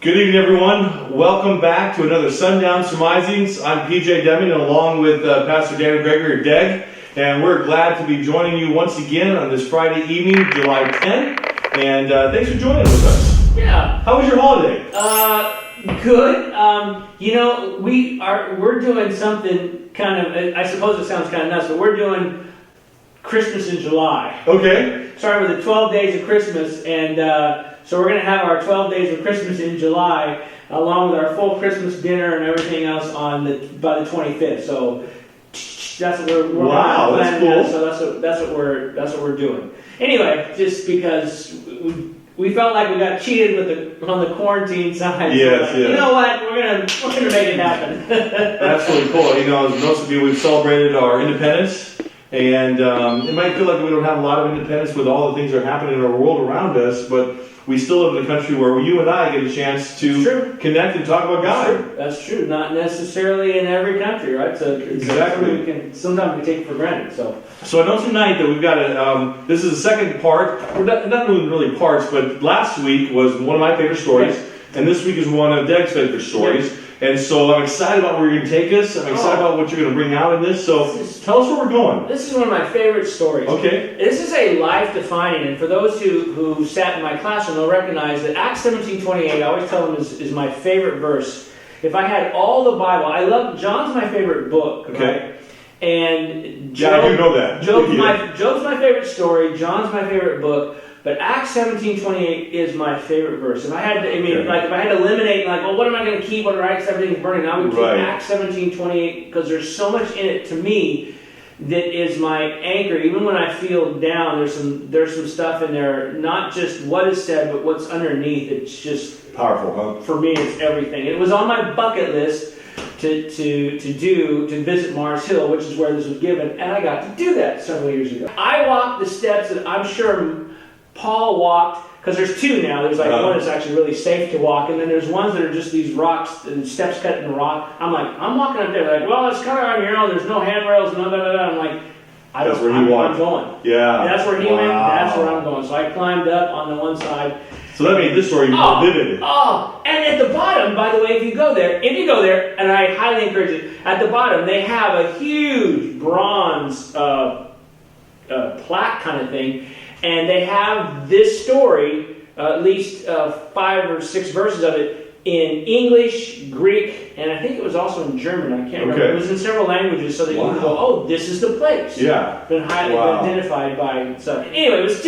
Good evening, everyone. Welcome back to another SundownSurmisings. I'm PJ Deming, along with Pastor Dan and Gregory, or Deg, and we're glad to be joining you once again on this Friday evening, July 10th. And thanks for joining with us. Yeah. How was your holiday? Good. We're doing something kind of. I suppose it sounds kind of nuts, but we're doing Christmas in July. Okay. Starting with the 12 days of Christmas, and so we're going to have our 12 days of Christmas in July, along with our full Christmas dinner and everything else by the 25th. So that's what we're wow, that's cool. So that's what we're doing. Anyway, just because we felt like we got cheated on the quarantine side. Yes, so You know what? We're gonna make it happen. That's really cool. You know, as most of you, we've celebrated our independence. And it might feel like we don't have a lot of independence with all the things that are happening in our world around us, but we still live in a country where you and I get a chance to connect and talk about God. That's true. Not necessarily in every country, right? So exactly. Sometimes we take it for granted. So I know tonight that we've got this is the second part. We're not doing really parts, but last week was one of my favorite stories, and this week is one of Deg's favorite stories. Yes. And so I'm excited about where you're going to take us. I'm excited about what you're going to bring out in this. So tell us where we're going. This is one of my favorite stories. Okay. This is a life-defining, and for those who sat in my classroom, they'll recognize that Acts 17:28, I always tell them is my favorite verse. If I had all the Bible, John's my favorite book, okay. Right? And Job, I do know that. Job's my favorite story. John's my favorite book. But Acts 17:28 is my favorite verse. If I had to, if I had to eliminate, what am I going to keep when Acts 17 is burning? I would keep Acts 17:28 because there's so much in it to me that is my anchor. Even when I feel down, there's some stuff in there. Not just what is said, but what's underneath. It's just powerful, huh? For me, it's everything. It was on my bucket list to visit Mars Hill, which is where this was given, and I got to do that several years ago. I walked the steps that I'm sure Paul walked, because there's two now. There's one that's actually really safe to walk, and then there's ones that are just these rocks, and steps cut in the rock. I'm walking up there, it's kind of on your own. There's no handrails, no. I'm that's where he walked. I'm going. Yeah. That's where he went. That's where I'm going. So I climbed up on the one side. So that made this story more vivid. And at the bottom, by the way, if you go there, and I highly encourage it, at the bottom they have a huge bronze plaque kind of thing. And they have this story, at least 5 or 6 verses of it, in English, Greek, and I think it was also in German. I can't remember. It was in several languages, so that you can go, this is the place. Yeah. Been highly identified by stuff. Anyway, it was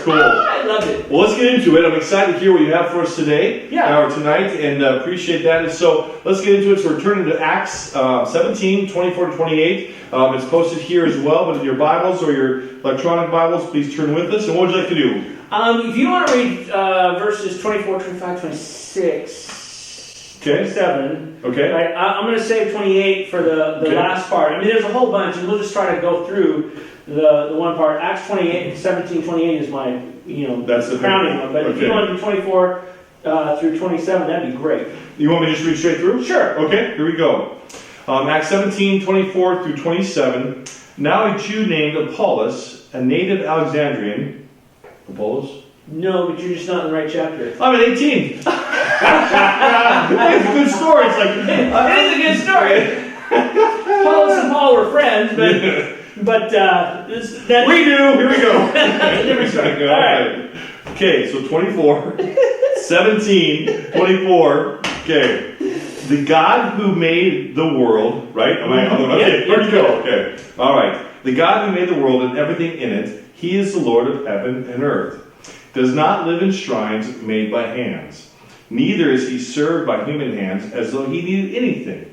cool. I loved it. Well, let's get into it. I'm excited to hear what you have for us today, or tonight, and appreciate that. And so let's get into it. So we're turning to Acts 17, 24 to 28. It's posted here as well, but in your Bibles or your electronic Bibles, please turn with us. And what would you like to do? If you want to read verses 24, 25, 26, 27. Okay. Right, I'm going to save 28 for the last part. There's a whole bunch, and we'll just try to go through the one part. Acts 17, 28 is my, that's the crowning one. But if you want to do 24 through 27, that'd be great. You want me to just read straight through? Sure. Okay, here we go. Acts 17, 24 through 27. Now a Jew named Apollos, a native Alexandrian. Apollos? No, but you're just not in the right chapter. I'm at 18. It's a good story. It is a good story. Apollos and Paul were friends, but we do. Here we go. Different story. All right. Okay, so 24, 17, 24. Okay. The God who made the world, right? Okay, here we go. Okay. All right. The God who made the world and everything in it, He is the Lord of heaven and earth. Does not live in shrines made by hands. Neither is He served by human hands as though He needed anything.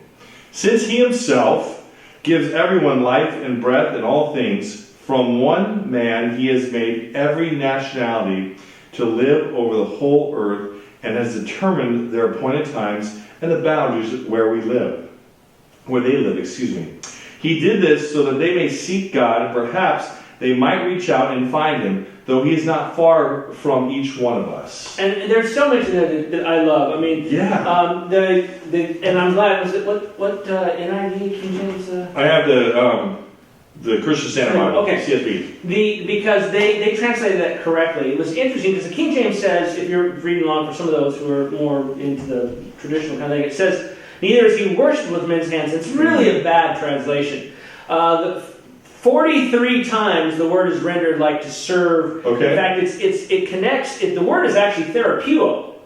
Since He Himself gives everyone life and breath and all things, from one man He has made every nationality to live over the whole earth and has determined their appointed times and the boundaries where they live. He did this so that they may seek God, and perhaps they might reach out and find Him, though He is not far from each one of us. And there's so much in there that I love. And I'm glad. Was it what NIV King James? I have the The Christian Standard Bible. Okay. CSB. Because they translated that correctly. It was interesting because the King James says, if you're reading along for some of those who are more into the traditional kind of thing, it says, neither is he worshipped with men's hands. It's really a bad translation. 43 times the word is rendered like to serve. Okay. In fact, it connects. The word is actually therapeuo.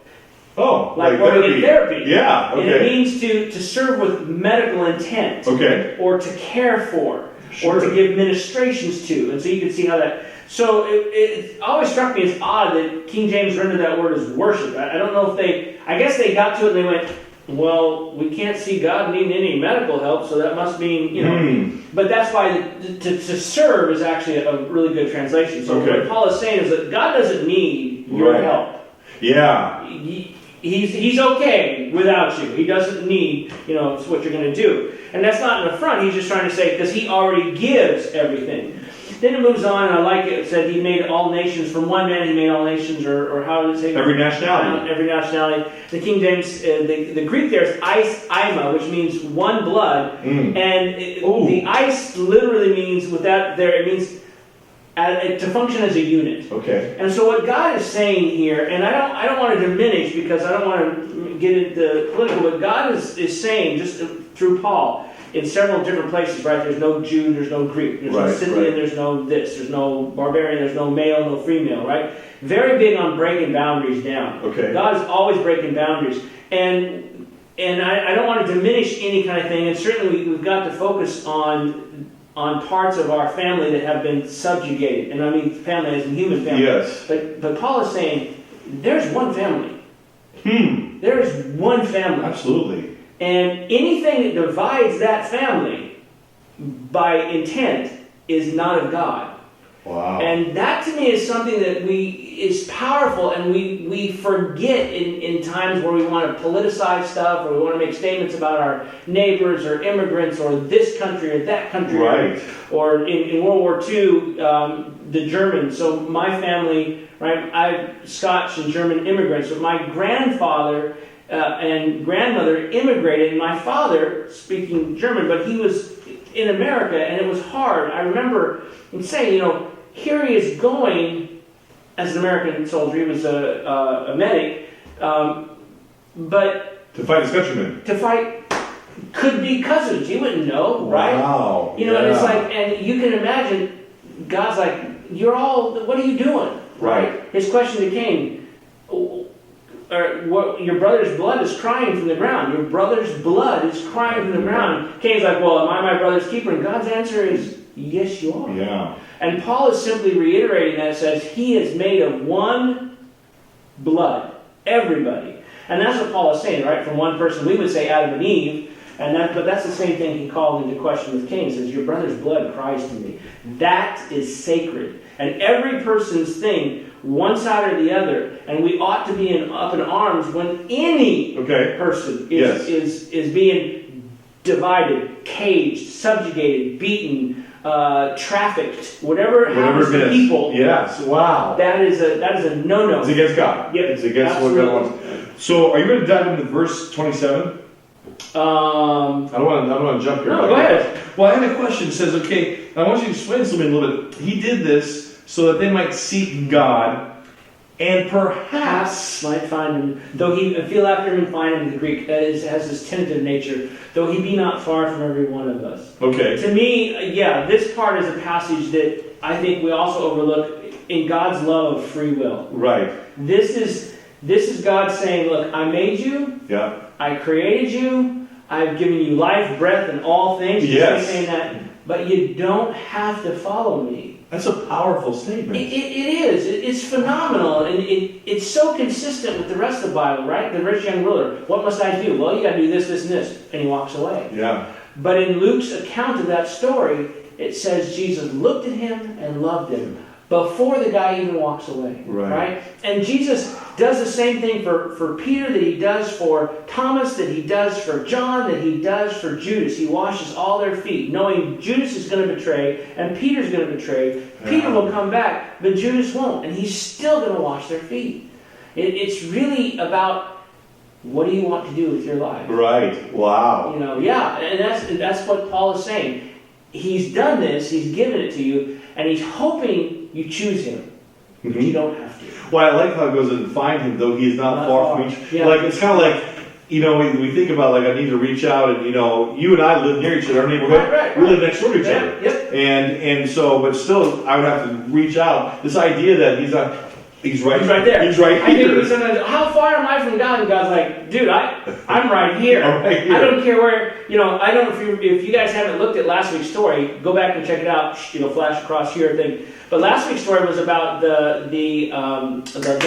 Oh, like therapy. Therapy. Yeah, okay. And it means to serve with medical intent. Okay. Or to care for. Sure. Or to give ministrations to. And so you can see how that... So it always struck me as odd that King James rendered that word as worship. I don't know if they... I guess they got to it and they went, well, we can't see God needing any medical help, so that must mean, you know... But that's why to serve is actually a really good translation. So what Paul is saying is that God doesn't need your help. Yeah. He's okay without you. He doesn't need, it's what you're going to do. And that's not an affront. He's just trying to say, because he already gives everything. Then it moves on, and I like it. It said he made all nations. From one man he made all nations, or how did it say? Every nationality. Every nationality. The King James, the Greek there is ima, which means one blood. And the ice literally means, with that there, it means to function as a unit. Okay. And so what God is saying here, and I don't want to diminish because I don't want to get into political, but God is saying, just through Paul, in several different places, right? There's no Jew, there's no Greek, there's no Scythian, there's no this, there's no barbarian, there's no male, no female, right? Very big on breaking boundaries down. Okay. God is always breaking boundaries. And I don't want to diminish any kind of thing, and certainly we've got to focus on parts of our family that have been subjugated. And I mean family as in human family. Yes. But Paul is saying, there's one family. There is one family. Absolutely. And anything that divides that family by intent is not of God. Wow. And that to me is something that is powerful, and we forget in times where we want to politicize stuff, or we want to make statements about our neighbors or immigrants or this country or that country. Right. Or in World War II, the Germans. So my family, right, I'm Scotch and German immigrants, but my grandfather and grandmother immigrated, and my father, speaking German, but he was in America, and it was hard. I remember him saying, here he is going as an American soldier. He was a medic, but to fight his countrymen. To fight could be cousins. You wouldn't know, right? Wow. And it's like, and you can imagine, God's like, what are you doing? Right. His question to Cain, your brother's blood is crying from the ground. Your brother's blood is crying from the ground. Cain's like, well, am I my brother's keeper? And God's answer is, yes, you are. Yeah. And Paul is simply reiterating that. It says, he is made of one blood. Everybody. And that's what Paul is saying, right? From one person, we would say Adam and Eve. But that's the same thing he called into question with Cain. He says, your brother's blood cries to me. That is sacred. And every person's thing, one side or the other, and we ought to be up in arms when any person is being divided, caged, subjugated, beaten, trafficked, whatever happens to people. Yes, wow. That is a no-no. It's against God. Yep. It's against what God wants. So, are you going to dive into verse 27? I don't want to jump here. No, go ahead. Well, I have a question. It says, I want you to explain something a little bit. He did this so that they might seek God, and perhaps might find him. Though he feel after him and find him, the Greek has this tentative nature. Though he be not far from every one of us. Okay. To me, this part is a passage that I think we also overlook in God's love of free will. Right. This is God saying, look, I made you. Yeah. I created you. I've given you life, breath, and all things. Yes. Saying that, but you don't have to follow me. That's a powerful statement. It is. It's phenomenal. And it's so consistent with the rest of the Bible, right? The rich young ruler. What must I do? Well, you got to do this, this, and this. And he walks away. Yeah. But in Luke's account of that story, it says Jesus looked at him and loved him before the guy even walks away. Right? And Jesus does the same thing for Peter that he does for Thomas, that he does for John, that he does for Judas. He washes all their feet, knowing Judas is going to betray and Peter's going to betray. Yeah. Peter will come back, but Judas won't. And he's still going to wash their feet. It's really about, what do you want to do with your life? Right. Wow. And that's what Paul is saying. He's done this, He's given it to you, and He's hoping you choose Him. But you don't have to. Well, I like how it goes and find Him, though He is not far from each. Yeah. Like, it's kind of like, we think about, like, I need to reach out, and, you and I live near each other, our neighborhood. Right. We live next door to each other. Yep. And so, but still, I would have to reach out. This idea that He's right there. He's right I here. think sometimes, how far am I from God? And God's like, dude, I'm right here. I'm right here. I don't care where, I don't know if you guys haven't looked at last week's story, go back and check it out, flash across here thing. But last week's story was about the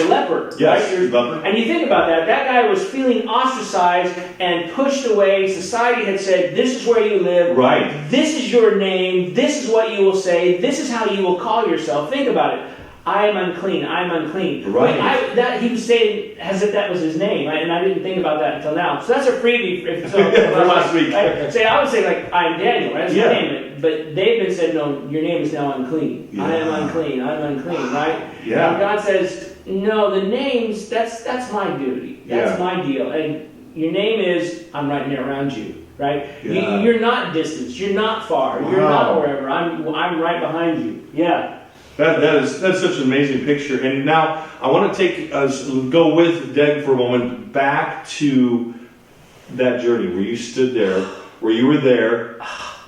leper. Yes, right? leper. And you think about that guy was feeling ostracized and pushed away. Society had said, this is where you live. Right. This is your name. This is what you will say. This is how you will call yourself. Think about it. I am unclean. I am unclean. Right. He was saying as if that was his name, and I didn't think about that until now. So that's a freebie for last week. I would say like I'm Daniel. Right? That's my name. But they've been said, no, your name is now unclean. Yeah. I am unclean. I am unclean. Right? Yeah. And God says, no, the names. That's my duty. That's my deal. And your name is I'm right there around you. Right? Yeah. You're not distant. You're not far. You're not wherever. I'm right behind you. Yeah. That's such an amazing picture. And now I want to go with Deg for a moment back to that journey where you stood there, where you were there,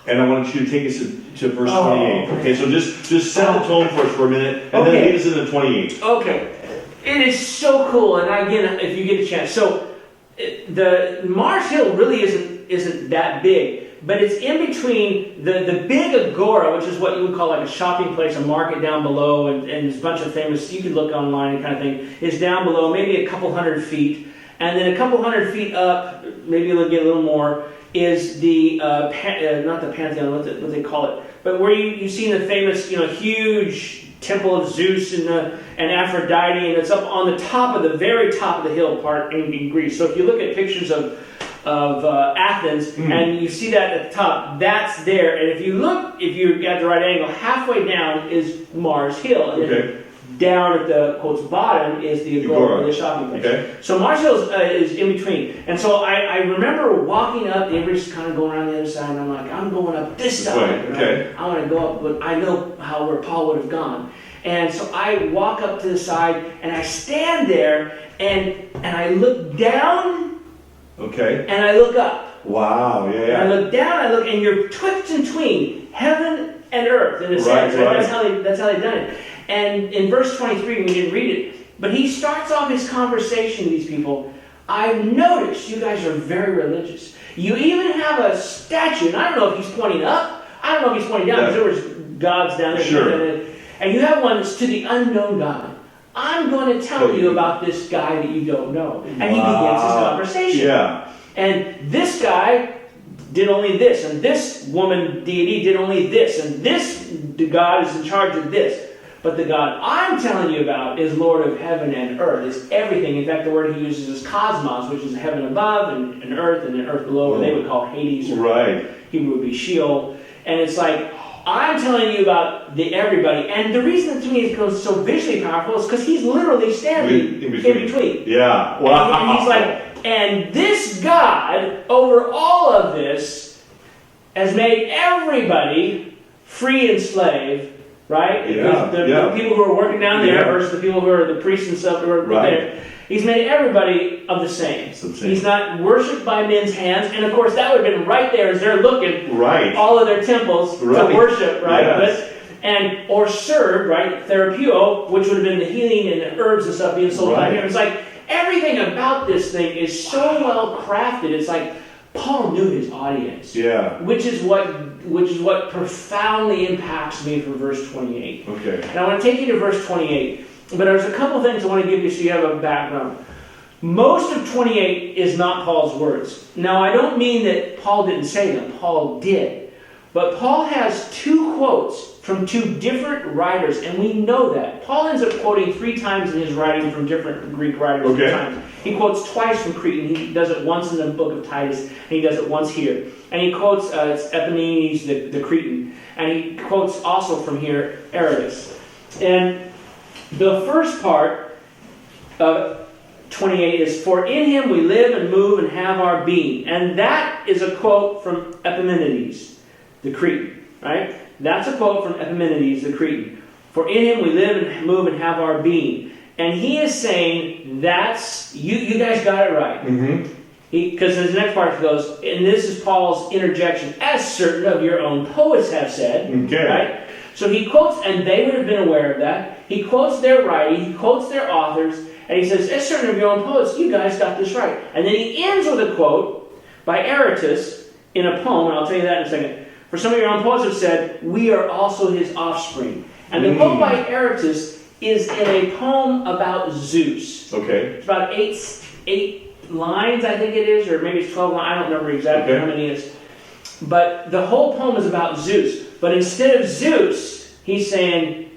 and I want you to take us to verse 28. Okay, so just set the tone for us for a minute, and then lead us into 28. Okay. It is so cool, and again, if you get a chance. So the Mars Hill really isn't that big. But it's in between the big agora, which is what you would call like a shopping place, a market down below, and there's a bunch of famous, you can look online and kind of thing, is down below, maybe a couple hundred feet. And then a couple hundred feet up, maybe you'll get a little more, is the, not the Pantheon, what they call it, but where you've seen the famous, huge temple of Zeus and Aphrodite, and it's up on the top of the very top of the hill part in Greece. So if you look at pictures of Athens, and you see that at the top, that's there. And if you're at the right angle, halfway down is Mars Hill. And then down at the, quotes, bottom is the agora, the shopping place. Okay. So Mars Hill is in between. And so I remember walking up, everybody's kind of going around the other side, and I'm like, I'm going up this side. Right? Okay. I want to go up, but I know where Paul would have gone. And so I walk up to the side, and I stand there, and I look down. Okay. And I look up. Wow, yeah. And I look down, and you're twixt and tween heaven and earth in a sense. Right. That's how they've done it. And in verse 23, we didn't read it, but he starts off his conversation with these people. I've noticed you guys are very religious. You even have a statue, and I don't know if he's pointing up. I don't know if he's pointing down, because there was gods down there. Sure. And you have one that's to the unknown God. I'm going to tell you about this guy that you don't know. And he begins his conversation. Yeah. And this guy did only this, and this woman deity did only this, and the God is in charge of this. But the God I'm telling you about is Lord of heaven and earth. It's everything. In fact, the word he uses is cosmos, which is heaven above and earth below, what they would call Hades. Or Hebrew would be Sheol. And it's like, I'm telling you about everybody. And the reason to me it goes so visually powerful is because he's literally standing in between. Yeah. Wow. And he's like, and this God, over all of this, has made everybody free and slave, right? Yeah. The people who are working down there versus the people who are the priests and stuff who are there. He's made everybody of the same. He's not worshipped by men's hands. And of course, that would have been right there as they're looking all of their temples to worship, right? Yes. Or served, right? Therapeuo, which would have been the healing and the herbs and stuff being sold out here. It's like everything about this thing is so well crafted. It's like Paul knew his audience. Yeah. Which is what profoundly impacts me from verse 28. Okay. And I want to take you to verse 28. But there's a couple things I want to give you so you have a background. Most of 28 is not Paul's words. Now, I don't mean that Paul didn't say them. Paul did. But Paul has two quotes from two different writers, and we know that. Paul ends up quoting 3 times in his writing from different Greek writers. Okay. He quotes twice from Cretan. He does it once in the book of Titus, and he does it once here. And he quotes Epimenes, the Cretan. And he quotes also from here, Aratus. And the first part of 28 is, for in him we live and move and have our being. And that is a quote from Epimenes, the Cretan. right? That's a quote from Epimenides the Cretan. For in him we live and move and have our being. And he is saying that's, you guys got it right. Mm-hmm. Because his next part goes, and this is Paul's interjection, as certain of your own poets have said. Okay. Right? So he quotes, and they would have been aware of that. He quotes their writing, he quotes their authors, and he says, as certain of your own poets, you guys got this right. And then he ends with a quote by Aratus in a poem, and I'll tell you that in a second. For some of your own poets have said, we are also his offspring. And the quote by Aratus is in a poem about Zeus. Okay. It's about eight lines, I think it is, or maybe it's 12 lines. I don't remember exactly how many it is. But the whole poem is about Zeus. But instead of Zeus, he's saying,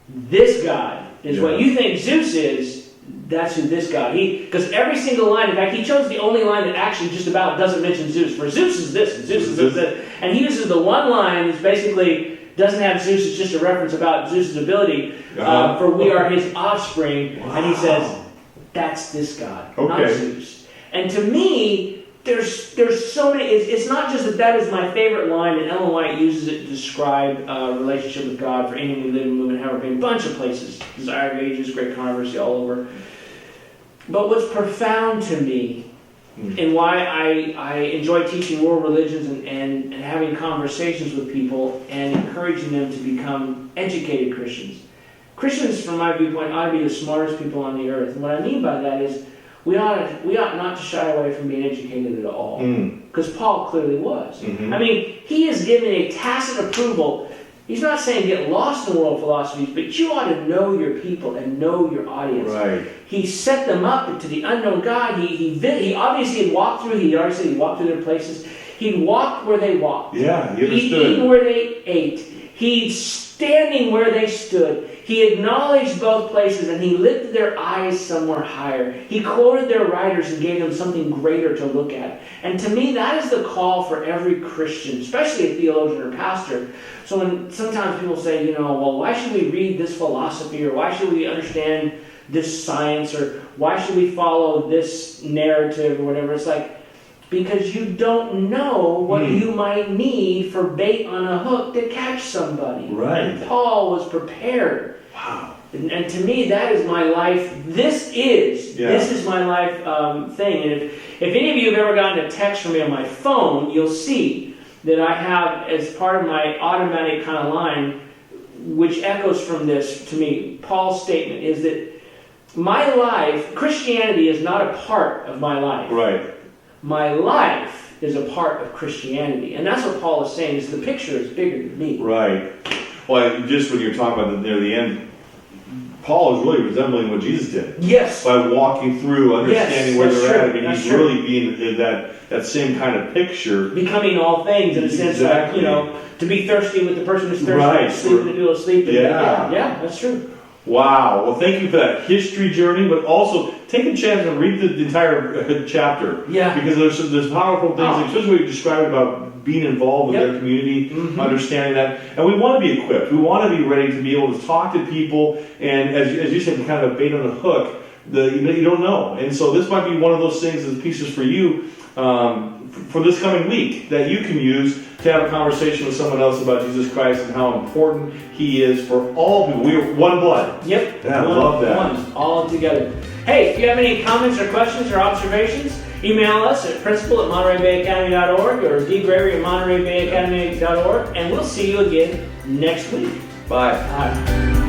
this God is what you think Zeus is. That's who this God. Because every single line, in fact, he chose the only line that actually just about doesn't mention Zeus. For Zeus is this, and Zeus is this. And he uses the one line that's basically doesn't have Zeus. It's just a reference about Zeus' ability. For we are his offspring. Wow. And he says, that's this God, not Zeus. And to me, there's so many. It's not just that is my favorite line, and Ellen White uses it to describe relationship with God. For anyone we live and move and have our being, a bunch of places. Desire of Ages, great controversy all over. But what's profound to me, and why I enjoy teaching world religions and having conversations with people and encouraging them to become educated Christians. Christians, from my viewpoint, ought to be the smartest people on the earth. And what I mean by that is, we ought not to shy away from being educated at all. Because Paul clearly was. Mm-hmm. I mean, he is giving a tacit approval. He's not saying get lost in world philosophies, but you ought to know your people and know your audience. Right. He set them up to the unknown God. He obviously had walked through, he already said he walked through their places. He walked where they walked. Yeah, he understood. He ate where they ate. He's standing where they stood. He acknowledged both places, and he lifted their eyes somewhere higher. He quoted their writers and gave them something greater to look at. And to me, that is the call for every Christian, especially a theologian or pastor. So when sometimes people say, well, why should we read this philosophy, or why should we understand this science, or why should we follow this narrative, or whatever, it's like, because you don't know what you might need for bait on a hook to catch somebody. Right. And Paul was prepared. Wow. And to me, that is my life. This is my life thing. And if any of you have ever gotten a text from me on my phone, you'll see that I have, as part of my automatic kind of line, which echoes from this to me, Paul's statement is that my life, Christianity is not a part of my life. Right. My life is a part of Christianity. And that's what Paul is saying, is the picture is bigger than me. Right. Well, just when you're talking about near the end, Paul is really resembling what Jesus did. Yes. By walking through, understanding where they're at. I mean, he's really being in that same kind of picture. Becoming all things, in a sense, like, to be thirsty with the person who's thirsty, right. Sleep with the people asleep. Yeah, that's true. Wow. Well, thank you for that history journey, but also take a chance and read the entire chapter. Yeah. Because there's powerful things, especially what you described about being involved with their community, understanding that. And we want to be equipped. We want to be ready to be able to talk to people, and as you said, kind of a bait on the hook. You don't know. And so this might be one of those things, as pieces for you, for this coming week, that you can use to have a conversation with someone else about Jesus Christ and how important He is for all people. We are one blood. Yep. Yeah, I love that. One, all together. Hey, if you have any comments or questions or observations, email us at principal@MontereyBayAcademy.org or dgregory@MontereyBayAcademy.org, and we'll see you again next week. Bye. Bye.